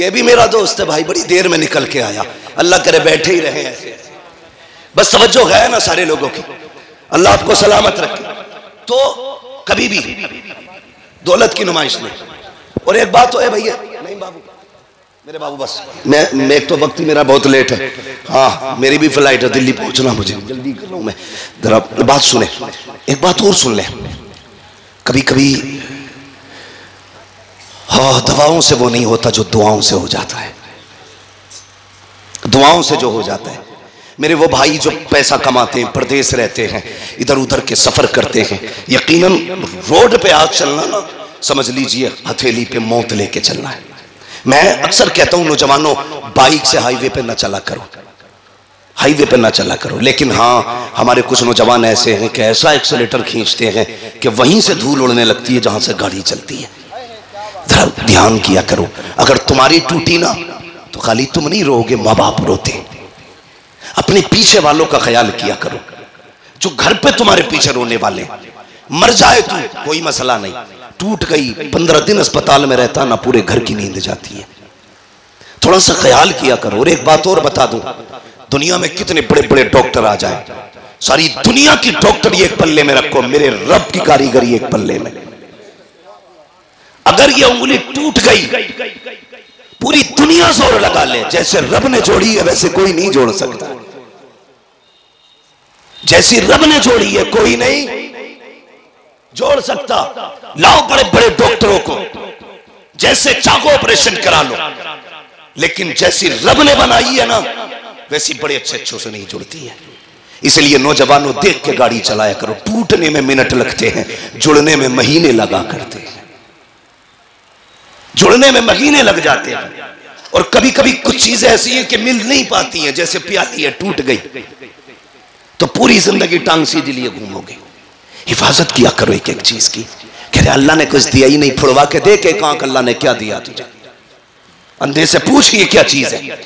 ये भी मेरा दोस्त है भाई, बड़ी देर में निकल के आया, अल्लाह करे बैठे ही रहे ऐसे। बस तवज्जो है ना सारे लोगों की, अल्लाह आपको सलामत रखे। तो कभी भी दौलत की नुमाइश नहीं। और एक बात तो है भैया, नहीं बाबू, मेरे बाबू बस मैं एक तो वक्त मेरा बहुत लेट है, हाँ मेरी भी फ्लाइट है, दिल्ली पहुंचना मुझे, जल्दी कर रहा हूं मैं। जरा बात सुने, एक बात और सुन ले। कभी कभी हाँ दवाओं से वो नहीं होता जो दुआओं से हो जाता है, दुआओं से जो हो जाता है। मेरे वो भाई जो पैसा कमाते हैं, परदेश रहते हैं, इधर उधर के सफर करते हैं, यकीनन रोड पे आज चलना ना समझ लीजिए हथेली पे मौत लेके चलना है। मैं अक्सर कहता हूं नौजवानों, बाइक से हाईवे पे ना चला करो, हाईवे पे ना चला करो। लेकिन हाँ हमारे कुछ नौजवान ऐसे हैं कि ऐसा एक्सीलेटर खींचते हैं कि वहीं से धूल उड़ने लगती है जहां से गाड़ी चलती है। जरा ध्यान किया करो, अगर तुम्हारी टूटी ना तो खाली तुम नहीं रोओगे, माँ बाप रोते। अपने पीछे वालों का ख्याल किया करो, जो घर पे तुम्हारे पीछे रोने वाले। मर जाए तू कोई मसला नहीं, टूट गई 15 दिन अस्पताल में रहता ना, पूरे घर की नींद जाती है। थोड़ा सा ख्याल किया करो। और एक बात और बता दूं, दुनिया में कितने बड़े बड़े डॉक्टर आ जाए, सारी दुनिया की डॉक्टरी एक पल्ले में रखो, मेरे रब की कारीगरी एक पल्ले में। अगर ये उंगली टूट गई, पूरी दुनिया जोर लगा ले, जैसे रब ने जोड़ी है वैसे कोई नहीं जोड़ सकता। जैसी रब ने जोड़ी है कोई नहीं जोड़ सकता। लाओ बड़े बड़े डॉक्टरों को, जैसे चाहो ऑपरेशन करा लो, लेकिन जैसी रब ने बनाई है ना वैसी बड़े अच्छे से नहीं जुड़ती है। इसलिए नौजवानों देख के गाड़ी चलाया करो। टूटने में मिनट लगते हैं, जुड़ने में महीने लगा करते हैं, जुड़ने में महीने लग जाते हैं। और कभी कभी कुछ चीजें ऐसी हैं कि मिल नहीं पाती हैं, जैसे प्याली है टूट गई तो पूरी जिंदगी टांग सीधे लिए घूमोगे। हिफाजत किया करो एक एक चीज की। कह रहे अल्लाह ने कुछ दिया ही नहीं, फुड़वा के देख एक आंख अल्लाह ने क्या दिया तुझे। अंधे से पूछ ये क्या चीज है,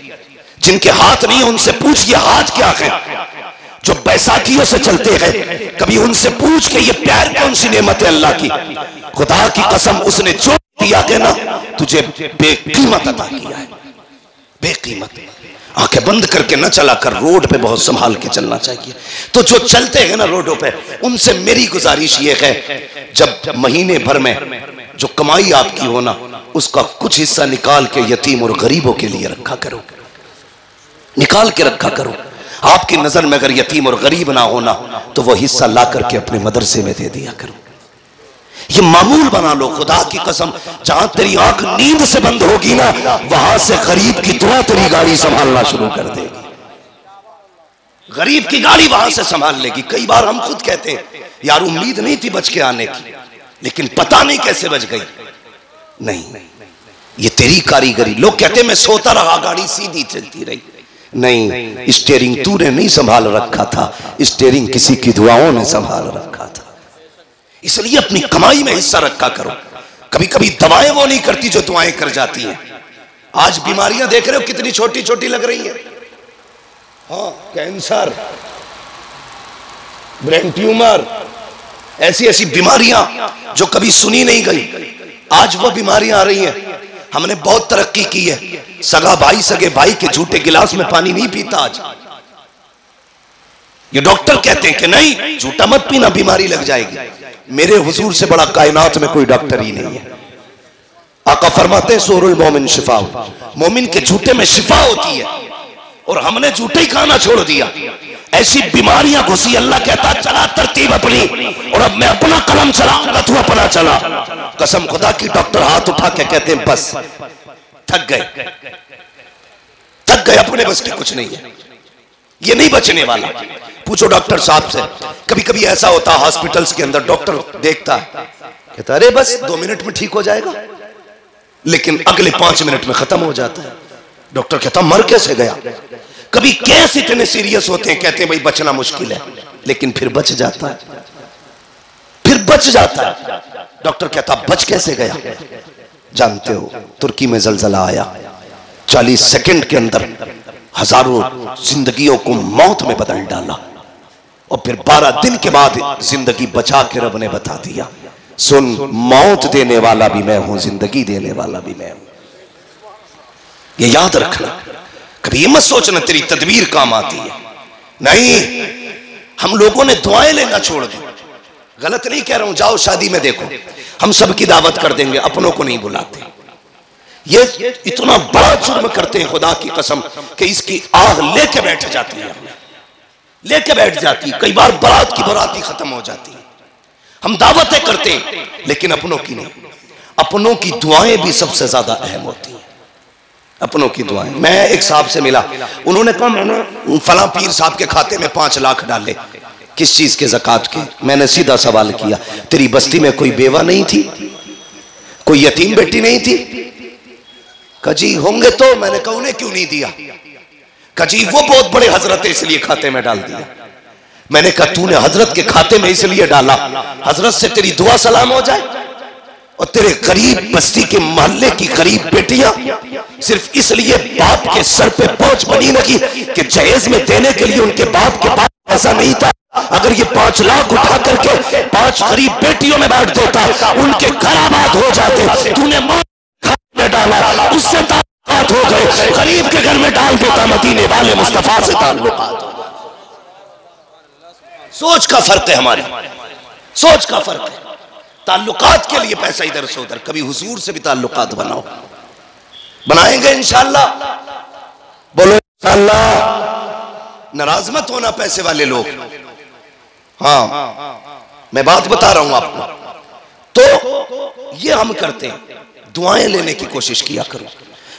जिनके हाथ नहीं है उनसे पूछ ये हाथ क्या है। जो बैसाखियों से चलते हैं कभी उनसे पूछ के ये प्यार कौन सी नेमत है अल्लाह की। खुदा की कसम उसने जो दिया है ना तुझे बेकीमत अता किया है, बेकीमत। आंखें बंद करके न चला कर, रोड पे बहुत संभाल के चलना चाहिए। तो जो चलते हैं ना रोडों पे, उनसे मेरी गुजारिश ये है, जब महीने भर में जो कमाई आपकी हो ना उसका कुछ हिस्सा निकाल के यतीम और गरीबों के लिए रखा करो, निकाल के रखा करो। आपकी नजर में अगर यतीम और गरीब ना होना तो वो हिस्सा ला करके अपने मदरसे में दे दिया करो। ये मामूल बना लो। खुदा की कसम, जहां तेरी आंख नींद से बंद होगी ना वहां से गरीब की दुआ तेरी गाड़ी संभालना शुरू कर देगी, गरीब की गाड़ी वहां से संभाल लेगी। कई बार हम खुद कहते हैं यार उम्मीद नहीं थी बच के आने की, लेकिन पता नहीं कैसे बच गई। नहीं, ये तेरी कारीगरी। लोग कहते हैं मैं सोता रहा गाड़ी सीधी चलती रही। नहीं, स्टीयरिंग तूने नहीं संभाल रखा था, स्टीयरिंग किसी की दुआओं ने संभाल रखा था। इसलिए अपनी कमाई में हिस्सा रखा करो। कभी कभी दवाएं वो नहीं करती जो दुआएं कर जाती हैं। आज बीमारियां देख रहे हो कितनी छोटी छोटी लग रही हैं। हाँ, कैंसर, ब्रेन ट्यूमर, ऐसी ऐसी बीमारियां जो कभी सुनी नहीं गई, आज वो बीमारियां आ रही हैं। हमने बहुत तरक्की की है। सगा भाई सगे भाई के झूठे गिलास में पानी नहीं पीता आज। ये डॉक्टर कहते हैं कि नहीं झूठा मत पीना, बीमारी लग जाएगी। मेरे हुजूर से बड़ा कायनात में कोई डॉक्टर ही नहीं है। आका फरमाते हैं सूरुल मोमिन शिफा, मोमिन के झूठे में शिफा होती है। और हमने झूठे ही खाना छोड़ दिया, ऐसी बीमारियां घुसी। अल्लाह कहता चला तरतीब अपनी, और अब मैं अपना कलम चलाऊंगा तू अपना चला। कसम खुदा की, डॉक्टर हाथ उठा के कहते हैं बस थक गए, थक गए, अपने बस की कुछ नहीं है, ये नहीं बचने वाला। पूछो डॉक्टर साहब से। कभी कभी ऐसा होता है हॉस्पिटल्स के अंदर, डॉक्टर देखता है कहता अरे बस 2 मिनट में ठीक हो जाएगा, लेकिन अगले 5 मिनट में खत्म हो जाता है। डॉक्टर कहता मर कैसे गया। कभी केस इतने सीरियस होते हैं, कहते हैं भाई बचना मुश्किल है, लेकिन फिर बच जाता है, फिर बच जाता है। डॉक्टर कहता बच कैसे गया। जानते हो तुर्की में जलजला आया, 40 सेकंड के अंदर हजारों जिंदगियों को मौत में बदल डाला, और फिर 12 दिन के बाद जिंदगी बचा के रब ने बता दिया सुन, मौत देने वाला भी मैं हूं, जिंदगी देने वाला भी मैं हूं। ये याद रखना, कभी ये मत सोचना तेरी तदबीर काम आती है। नहीं, हम लोगों ने दुआएं लेना छोड़ दी। गलत नहीं कह रहा हूं, जाओ शादी में देखो, हम सबकी दावत कर देंगे, अपनों को नहीं बुलाते। ये इतना बड़ा जुर्म करते हैं खुदा की कसम कि इसकी आग लेके बैठ जाती है, लेके बैठ जाती है। कई बार बारात की बारात ही खत्म हो जाती है। हम दावतें करते हैं लेकिन अपनों की नहीं। अपनों की दुआएं भी सबसे ज्यादा अहम होती हैं, अपनों की दुआएं। मैं एक साहब से मिला, उन्होंने कहा मैंने फला पीर साहब के खाते में 5 लाख डाले। किस चीज के? ज़कात के। मैंने सीधा सवाल किया, तेरी बस्ती में कोई बेवा नहीं थी, कोई यतीम बेटी नहीं थी? कहा जी होंगे तो। मैंने कहा उन्हें क्यों नहीं दिया? कहा जी वो बहुत बड़े हजरत है इसलिए खाते में डाल दिया। मैंने कहा तूने हजरत के खाते में इसलिए डाला, हजरत से तेरी दुआ सलाम हो जाए, और तेरे गरीब बस्ती के मोहल्ले की गरीब बेटियां सिर्फ इसलिए बाप के सर पे बोझ बनी लगी कि जहेज में देने के लिए उनके बाप के पास पैसा नहीं था। अगर ये 5 लाख उठा करके 5 गरीब बेटियों में बांट देता, उनके घर आबाद हो जाते। तूने में डाला, उससे ताल्लुकात हो गए। गरीब के घर में डाल देता, मदीने वाले मुस्तफा से ताल्लुकात। सोच का फर्क है, हमारी सोच का फर्क है। ताल्लुकात के लिए पैसा इधर से उधर, कभी हुजूर से भी ताल्लुकात बनाओ। बनाएंगे इंशाअल्लाह, बोलो इंशाअल्लाह। नाराज मत होना पैसे वाले लोग। हाँ, मैं बात बता रहा हूं आपको। तो ये हम करते हैं, दुआएं लेने की कोशिश किया करो,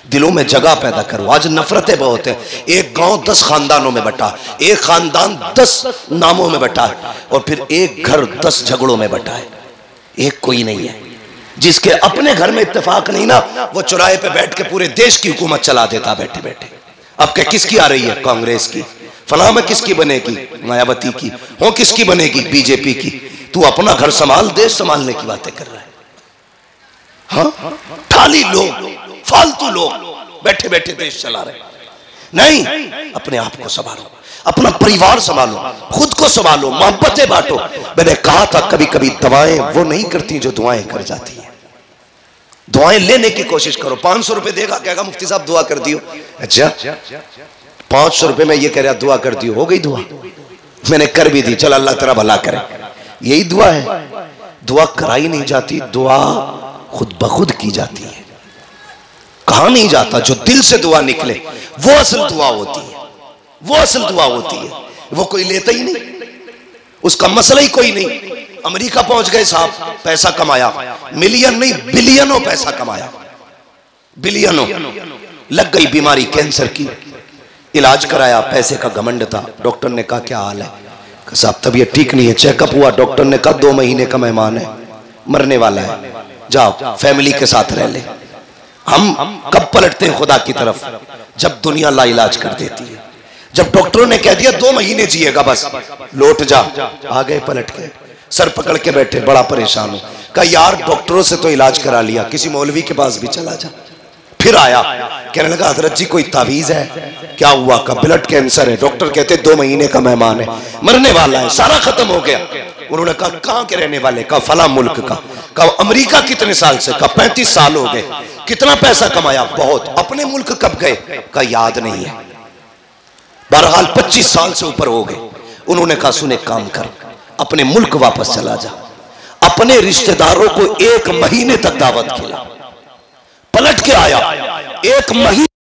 दिलों में जगह पैदा करो। आज नफरतें बहुत हैं। एक गांव 10 खानदानों में बटा, एक खानदान 10 नामों में बटा, और फिर एक घर 10 झगड़ों में बटा है। एक कोई नहीं है जिसके अपने घर में इत्तेफाक नहीं ना, वो चौराहे पे बैठ के पूरे देश की हुकूमत चला देता बैठे बैठे। अब क्या किसकी आ रही है? कांग्रेस की। फलां में किसकी बनेगी? मायावती की। हो किसकी बनेगी? बीजेपी की। तू अपना घर संभाल, देश संभालने की बातें कर रहा है। हाँ, खाली लोग, फालतू लोग बैठे बैठे देश चला रहे। नहीं, अपने आप को संभालो, अपना परिवार संभालो, खुद को संभालो, मोहब्बतें बांटो। मैंने कहा था कभी कभी दवाएं वो नहीं करती जो दुआएं कर जाती हैं। दुआएं लेने की कोशिश करो। 500 रुपए देगा, कहेगा मुफ्ती साहब दुआ कर दियो। अच्छा, 500 रुपए में ये कह रहा दुआ कर दियो, हो गई दुआ? मैंने कर भी दी, चल अल्लाह तेरा भला करे। यही दुआ है? दुआ कराई नहीं जाती, दुआ खुद ब खुद की जाती है। कहा नहीं जाता, जो दिल से दुआ निकले वो असल दुआ होती है, वो असल दुआ होती है। वो कोई लेता ही नहीं, उसका मसला ही कोई नहीं। अमेरिका पहुंच गए साहब, पैसा कमाया, मिलियन नहीं बिलियनों पैसा कमाया, बिलियनों। लग गई बीमारी कैंसर की, इलाज कराया, पैसे का घमंड था। डॉक्टर ने कहा क्या हाल है? साहब तबीयत ठीक नहीं है। चेकअप हुआ, डॉक्टर ने कहा 2 महीने का मेहमान है, मरने वाला है, जाओ फैमिली के साथ रह ले। हम कब पलटते हैं खुदा की तरफ? जब दुनिया लाइलाज कर देती है। जब डॉक्टरों ने कह दिया 2 महीने जिएगा बस, लौट जा, आ गए पलट के, सर पकड़ के बैठे, बड़ा परेशान हो। कहा यार डॉक्टरों से तो इलाज करा लिया, किसी मौलवी के पास भी चला जा। फिर आया, कहने लगा हजरत जी कोई तावीज है? क्या हुआ? का ब्लड कैंसर है, डॉक्टर कहते 2 महीने का मेहमान है, मरने वाला है, सारा खत्म हो गया। उन्होंने कहा कहां के रहने वाले? का फला मुल्क का। कहा अमेरिका कितने साल से? का 35 साल हो गए। कितना पैसा कमाया? बहुत। अपने मुल्क कब गए? का याद नहीं है। बहरहाल 25 साल से ऊपर हो गए। उन्होंने कहा सुने काम कर, अपने मुल्क वापस चला जा, अपने रिश्तेदारों को 1 महीने तक दावत खिला। पलट के आया, 1 महीने